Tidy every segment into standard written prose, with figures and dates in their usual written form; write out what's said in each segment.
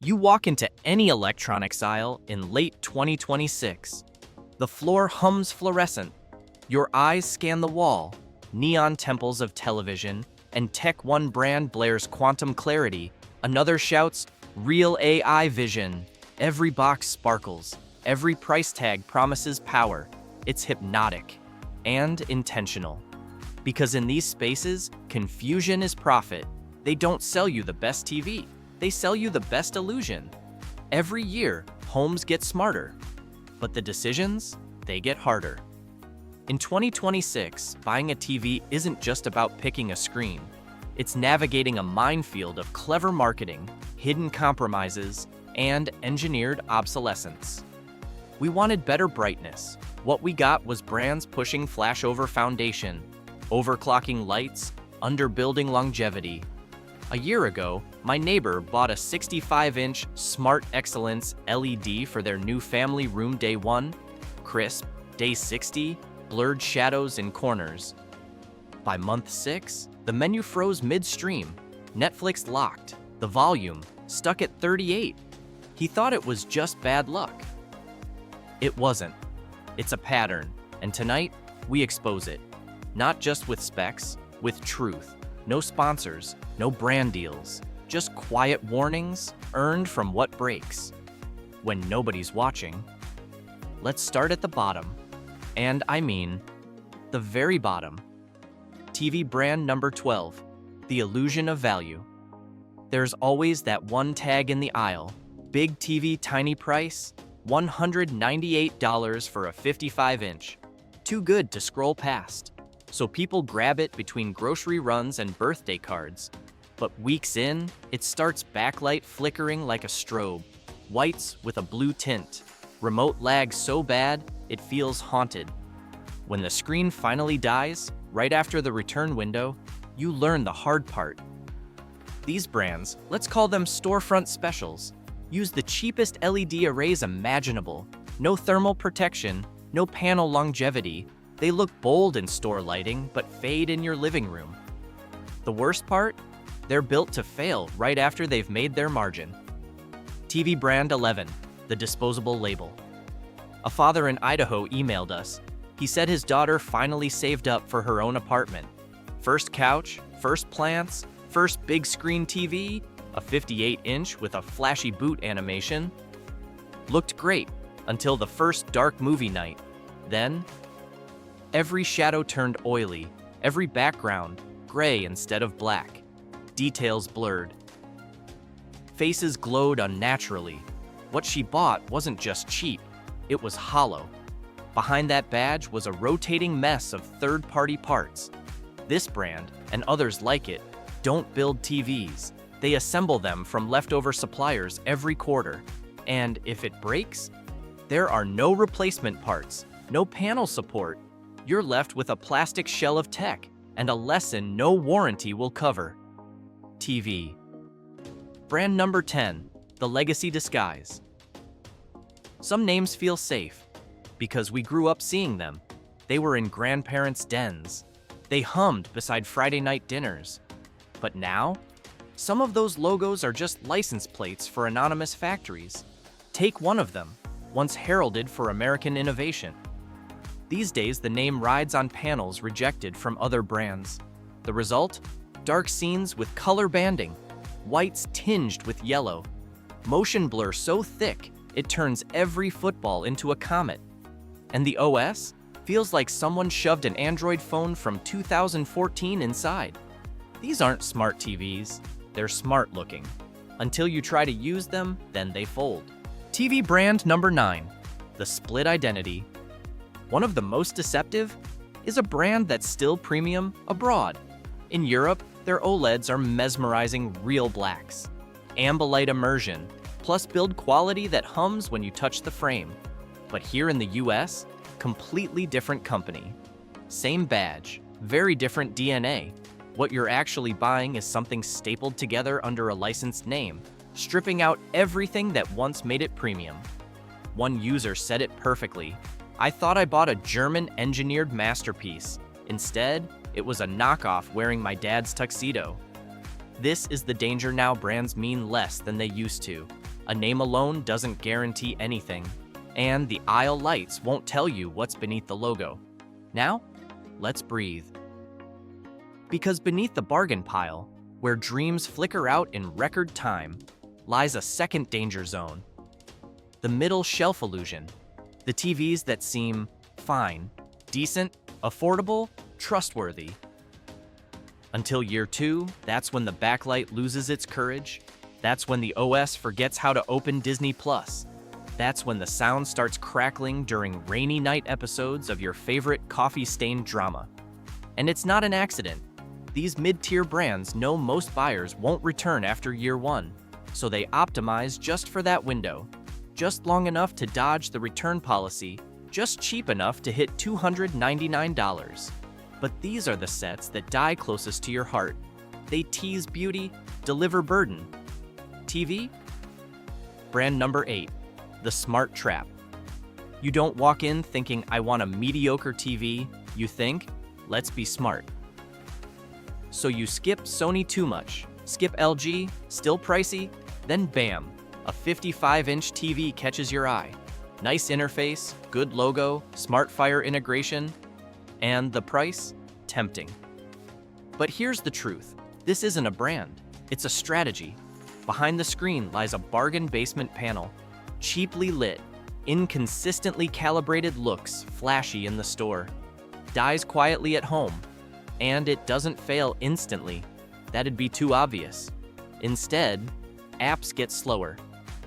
You walk into any electronics aisle in late 2026. The floor hums fluorescent. Your eyes scan the wall, neon temples of television, and Tech One brand blares quantum clarity. Another shouts, real AI vision. Every box sparkles. Every price tag promises power. It's hypnotic and intentional. Because in these spaces, confusion is profit. They don't sell you the best TV. They sell you the best illusion. Every year, homes get smarter, but the decisions, they get harder. In 2026, buying a TV isn't just about picking a screen. It's navigating a minefield of clever marketing, hidden compromises, and engineered obsolescence. We wanted better brightness. What we got was brands pushing flashover foundation, overclocking lights, underbuilding longevity. A year ago, my neighbor bought a 65-inch Smart Excellence LED for their new family room day 1. Crisp, day 60, blurred shadows in corners. By month 6, the menu froze midstream. Netflix locked. The volume stuck at 38. He thought it was just bad luck. It wasn't. It's a pattern, and tonight, we expose it. Not just with specs, with truth. No sponsors, no brand deals, just quiet warnings earned from what breaks. When nobody's watching. Let's start at the bottom. And I mean, the very bottom. TV brand number 12, the illusion of value. There's always that one tag in the aisle. Big TV, tiny price, $198 for a 55-inch. Too good to scroll past. So people grab it between grocery runs and birthday cards. But weeks in, it starts backlight flickering like a strobe. Whites with a blue tint. Remote lag so bad, it feels haunted. When the screen finally dies, right after the return window, you learn the hard part. These brands, let's call them storefront specials, use the cheapest LED arrays imaginable. No thermal protection, no panel longevity. They look bold in store lighting, but fade in your living room. The worst part? They're built to fail right after they've made their margin. TV brand 11, the disposable label. A father in Idaho emailed us. He said his daughter finally saved up for her own apartment. First couch, first plants, first big screen TV, a 58-inch with a flashy boot animation. Looked great until the first dark movie night. Then, every shadow turned oily, every background gray instead of black, details blurred. Faces glowed unnaturally. What she bought wasn't just cheap, it was hollow. Behind that badge was a rotating mess of third-party parts. This brand, and others like it, don't build TVs. They assemble them from leftover suppliers every quarter. And if it breaks, there are no replacement parts, no panel support. You're left with a plastic shell of tech and a lesson no warranty will cover. TV. Brand number 10, the legacy disguise. Some names feel safe because we grew up seeing them. They were in grandparents' dens. They hummed beside Friday night dinners. But now, some of those logos are just license plates for anonymous factories. Take one of them, once heralded for American innovation. These days, the name rides on panels rejected from other brands. The result? Dark scenes with color banding, whites tinged with yellow, motion blur so thick it turns every football into a comet. And the OS feels like someone shoved an Android phone from 2014 inside. These aren't smart TVs, they're smart looking. Until you try to use them, then they fold. TV brand number 9, the split identity. One of the most deceptive is a brand that's still premium abroad. In Europe, their OLEDs are mesmerizing real blacks. Ambilight immersion, plus build quality that hums when you touch the frame. But here in the US, completely different company. Same badge, very different DNA. What you're actually buying is something stapled together under a licensed name, stripping out everything that once made it premium. One user said it perfectly. I thought I bought a German-engineered masterpiece. Instead, it was a knockoff wearing my dad's tuxedo. This is the danger now. Brands mean less than they used to. A name alone doesn't guarantee anything, and the aisle lights won't tell you what's beneath the logo. Now, let's breathe. Because beneath the bargain pile, where dreams flicker out in record time, lies a second danger zone. The middle shelf illusion. The TVs that seem fine, decent, affordable, trustworthy. Until year 2, that's when the backlight loses its courage. That's when the OS forgets how to open Disney+. That's when the sound starts crackling during rainy night episodes of your favorite coffee-stained drama. And it's not an accident. These mid-tier brands know most buyers won't return after year 1, so they optimize just for that window. Just long enough to dodge the return policy, just cheap enough to hit $299. But these are the sets that die closest to your heart. They tease beauty, deliver burden. TV? Brand number 8, the Smart Trap. You don't walk in thinking, I want a mediocre TV. You think, let's be smart. So you skip Sony too much, skip LG, still pricey, then bam, a 55-inch TV catches your eye. Nice interface, good logo, SmartFire integration, and the price? Tempting. But here's the truth. This isn't a brand, it's a strategy. Behind the screen lies a bargain basement panel, cheaply lit, inconsistently calibrated looks flashy in the store, dies quietly at home, and it doesn't fail instantly. That'd be too obvious. Instead, apps get slower.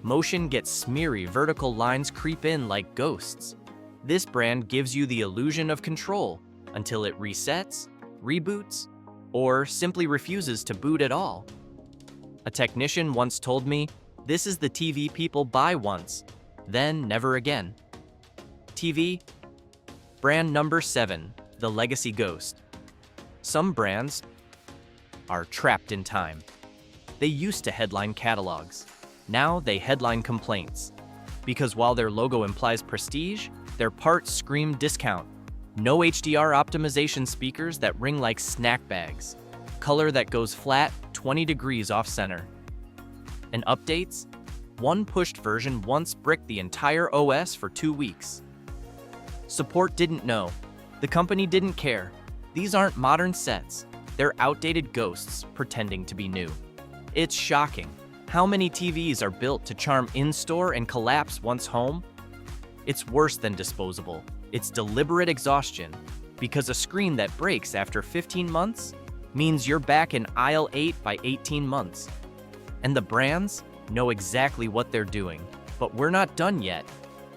Motion gets smeary, vertical lines creep in like ghosts. This brand gives you the illusion of control until it resets, reboots, or simply refuses to boot at all. A technician once told me, this is the TV people buy once, then never again. TV? Brand number 7, the Legacy Ghost. Some brands are trapped in time. They used to headline catalogs. Now they headline complaints. Because while their logo implies prestige, their parts scream discount. No HDR optimization speakers that ring like snack bags. Color that goes flat, 20 degrees off-center. And updates? One pushed version once bricked the entire OS for 2 weeks. Support didn't know. The company didn't care. These aren't modern sets. They're outdated ghosts pretending to be new. It's shocking. How many TVs are built to charm in-store and collapse once home? It's worse than disposable. It's deliberate exhaustion, because a screen that breaks after 15 months means you're back in aisle 8 by 18 months. And the brands know exactly what they're doing, but we're not done yet.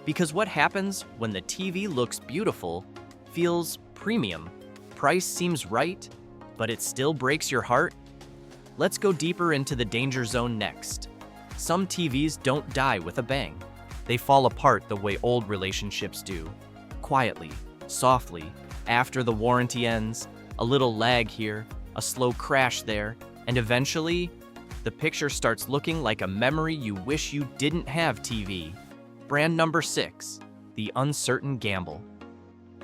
Because what happens when the TV looks beautiful, feels premium, price seems right, but it still breaks your heart? Let's go deeper into the danger zone next. Some TVs don't die with a bang. They fall apart the way old relationships do. Quietly, softly, after the warranty ends, a little lag here, a slow crash there, and eventually, the picture starts looking like a memory you wish you didn't have. TV. Brand number 6, the Uncertain Gamble.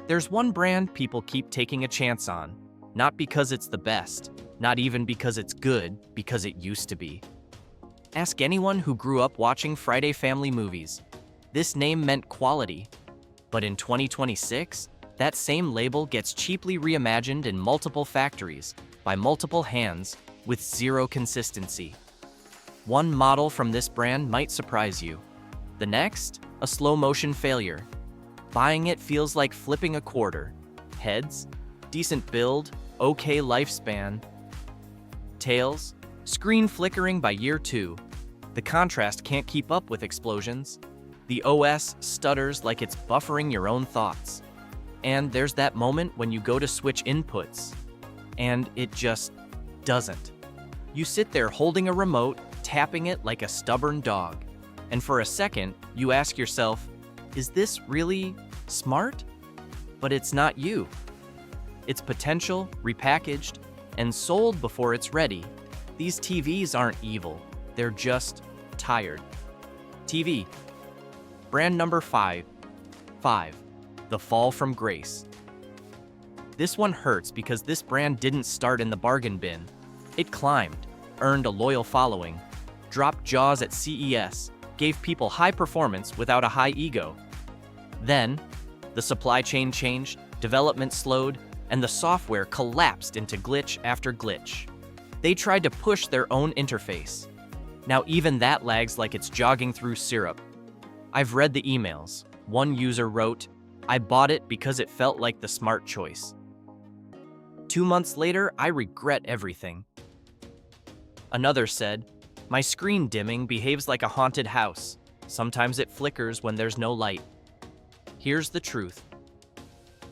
There's one brand people keep taking a chance on, not because it's the best, not even because it's good, because it used to be. Ask anyone who grew up watching Friday family movies. This name meant quality. But in 2026, that same label gets cheaply reimagined in multiple factories, by multiple hands, with zero consistency. One model from this brand might surprise you. The next, a slow-motion failure. Buying it feels like flipping a quarter. Heads, decent build, okay lifespan. Tails, screen flickering by year 2. The contrast can't keep up with explosions. The OS stutters like it's buffering your own thoughts. And there's that moment when you go to switch inputs, and it just doesn't. You sit there holding a remote, tapping it like a stubborn dog. And for a second, you ask yourself, is this really smart? But it's not you. It's potential, repackaged, and sold before it's ready. These TVs aren't evil, they're just tired. TV. Brand number 5. The Fall from Grace. This one hurts because this brand didn't start in the bargain bin. It climbed, earned a loyal following, dropped jaws at CES, gave people high performance without a high ego. Then, the supply chain changed, development slowed, and the software collapsed into glitch after glitch. They tried to push their own interface. Now even that lags like it's jogging through syrup. I've read the emails. One user wrote, "I bought it because it felt like the smart choice. 2 months later, I regret everything." Another said, "My screen dimming behaves like a haunted house. Sometimes it flickers when there's no light." Here's the truth.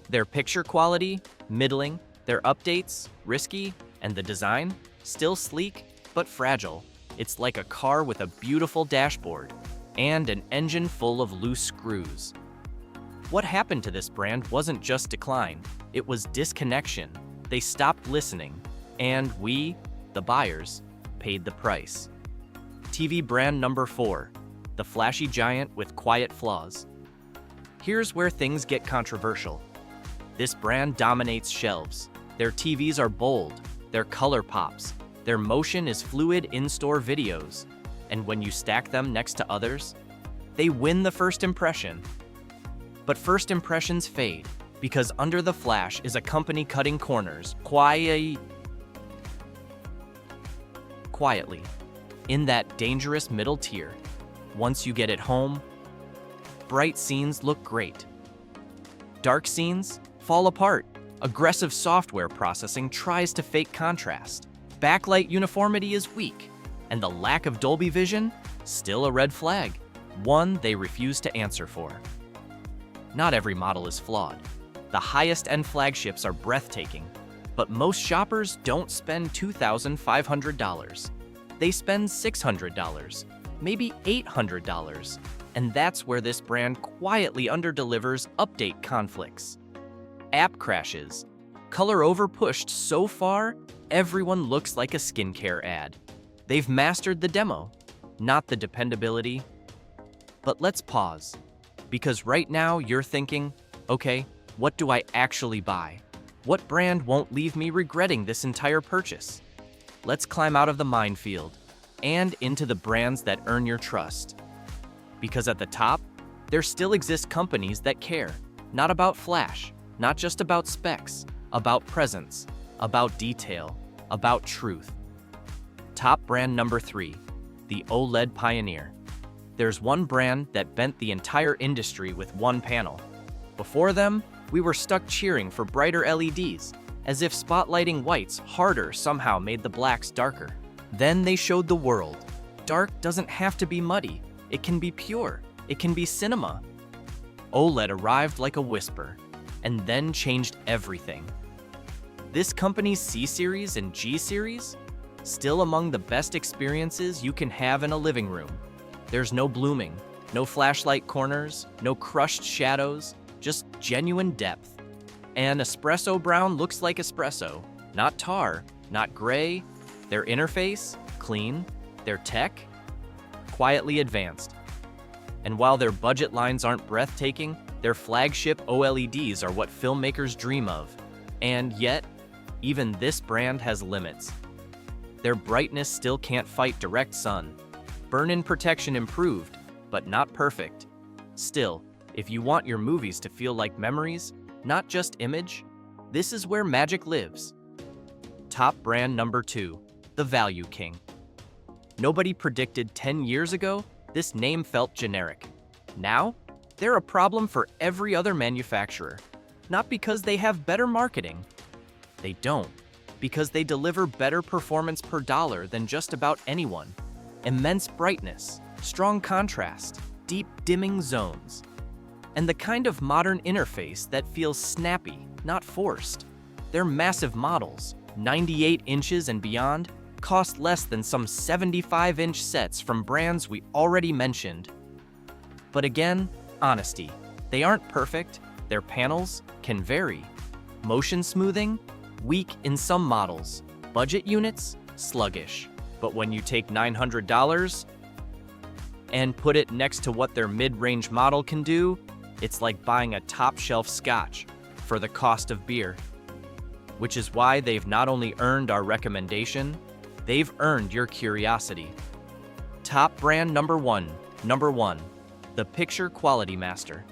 Their picture quality, middling, their updates, risky, and the design, still sleek, but fragile. It's like a car with a beautiful dashboard and an engine full of loose screws. What happened to this brand wasn't just decline, it was disconnection. They stopped listening, and we, the buyers, paid the price. TV brand number 4, the flashy giant with quiet flaws. Here's where things get controversial. This brand dominates shelves. Their TVs are bold, their color pops, their motion is fluid in-store videos, and when you stack them next to others, they win the first impression. But first impressions fade, because under the flash is a company cutting corners quietly, in that dangerous middle tier. Once you get it home, bright scenes look great. Dark scenes fall apart. Aggressive software processing tries to fake contrast. Backlight uniformity is weak, and the lack of Dolby Vision, still a red flag, one they refuse to answer for. Not every model is flawed. The highest-end flagships are breathtaking, but most shoppers don't spend $2,500. They spend $600, maybe $800, and that's where this brand quietly underdelivers update conflicts. App crashes. Color overpushed so far, everyone looks like a skincare ad. They've mastered the demo, not the dependability. But let's pause, because right now you're thinking, okay, what do I actually buy? What brand won't leave me regretting this entire purchase? Let's climb out of the minefield and into the brands that earn your trust. Because at the top, there still exist companies that care, not about flash, not just about specs, about presence, about detail, about truth. Top brand number 3, the OLED pioneer. There's one brand that bent the entire industry with one panel. Before them, we were stuck cheering for brighter LEDs, as if spotlighting whites harder somehow made the blacks darker. Then they showed the world. Dark doesn't have to be muddy. It can be pure. It can be cinema. OLED arrived like a whisper, and then changed everything. This company's C-Series and G-Series, still among the best experiences you can have in a living room. There's no blooming, no flashlight corners, no crushed shadows, just genuine depth. And espresso brown looks like espresso, not tar, not gray. Their interface, clean. Their tech, quietly advanced. And while their budget lines aren't breathtaking, their flagship OLEDs are what filmmakers dream of. And yet, even this brand has limits. Their brightness still can't fight direct sun. Burn-in protection improved, but not perfect. Still, if you want your movies to feel like memories, not just image, this is where magic lives. Top brand number 2, the Value King. Nobody predicted 10 years ago this name felt generic. Now, they're a problem for every other manufacturer. Not because they have better marketing. They don't. Because they deliver better performance per dollar than just about anyone. Immense brightness, strong contrast, deep dimming zones, and the kind of modern interface that feels snappy, not forced. Their massive models, 98 inches and beyond, cost less than some 75-inch sets from brands we already mentioned. But again, honesty. They aren't perfect. Their panels can vary. Motion smoothing? Weak in some models. Budget units? Sluggish. But when you take $900 and put it next to what their mid-range model can do, it's like buying a top-shelf scotch for the cost of beer. Which is why they've not only earned our recommendation, they've earned your curiosity. Top brand number 1, Number 1. The Picture Quality Master.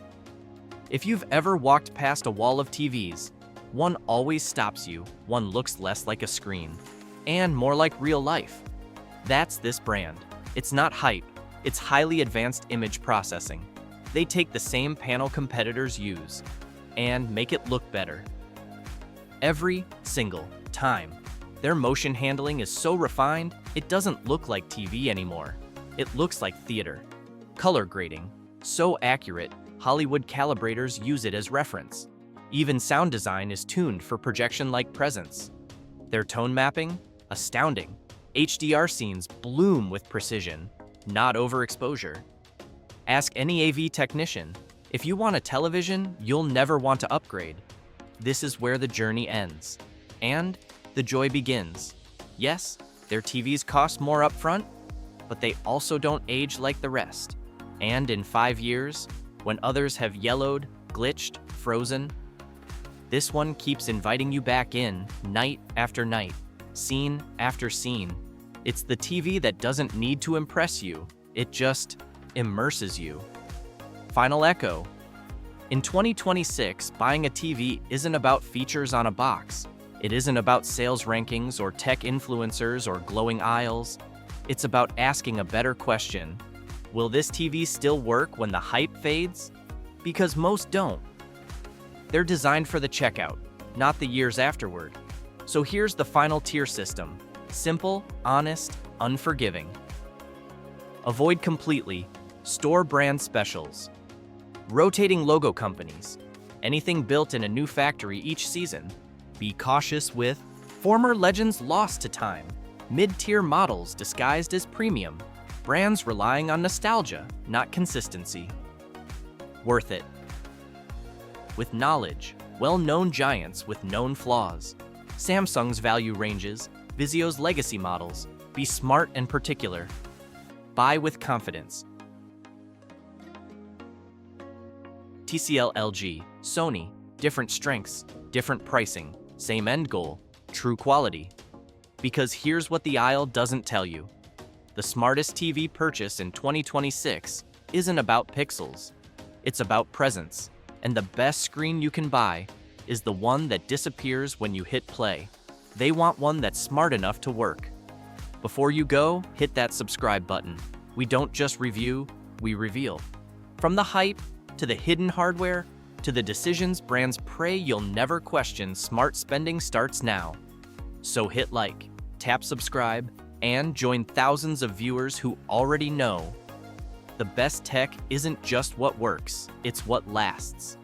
If you've ever walked past a wall of TVs, one always stops you, one looks less like a screen, and more like real life. That's this brand. It's not hype, it's highly advanced image processing. They take the same panel competitors use and make it look better. Every single time. Their motion handling is so refined, it doesn't look like TV anymore. It looks like theater. Color grading, so accurate, Hollywood calibrators use it as reference. Even sound design is tuned for projection-like presence. Their tone mapping? Astounding. HDR scenes bloom with precision, not overexposure. Ask any AV technician. If you want a television, you'll never want to upgrade. This is where the journey ends. And the joy begins. Yes, their TVs cost more upfront, but they also don't age like the rest. And in 5 years, when others have yellowed, glitched, frozen, this one keeps inviting you back in, night after night, scene after scene. It's the TV that doesn't need to impress you, it just immerses you. Final echo. In 2026, buying a TV isn't about features on a box. It isn't about sales rankings or tech influencers or glowing aisles. It's about asking a better question. Will this TV still work when the hype fades? Because most don't. They're designed for the checkout, not the years afterward. So here's the final tier system. Simple, honest, unforgiving. Avoid completely. Store brand specials. Rotating logo companies. Anything built in a new factory each season. Be cautious with former legends lost to time. Mid-tier models disguised as premium. Brands relying on nostalgia, not consistency. Worth it. With knowledge, well-known giants with known flaws. Samsung's value ranges, Vizio's legacy models. Be smart and particular. Buy with confidence. TCL, LG, Sony, different strengths, different pricing, same end goal, true quality. Because here's what the aisle doesn't tell you. The smartest TV purchase in 2026 isn't about pixels. It's about presence. And the best screen you can buy is the one that disappears when you hit play. They want one that's smart enough to work. Before you go, hit that subscribe button. We don't just review, we reveal. From the hype, to the hidden hardware, to the decisions brands pray you'll never question, smart spending starts now. So hit like, tap subscribe, and join thousands of viewers who already know the best tech isn't just what works, it's what lasts.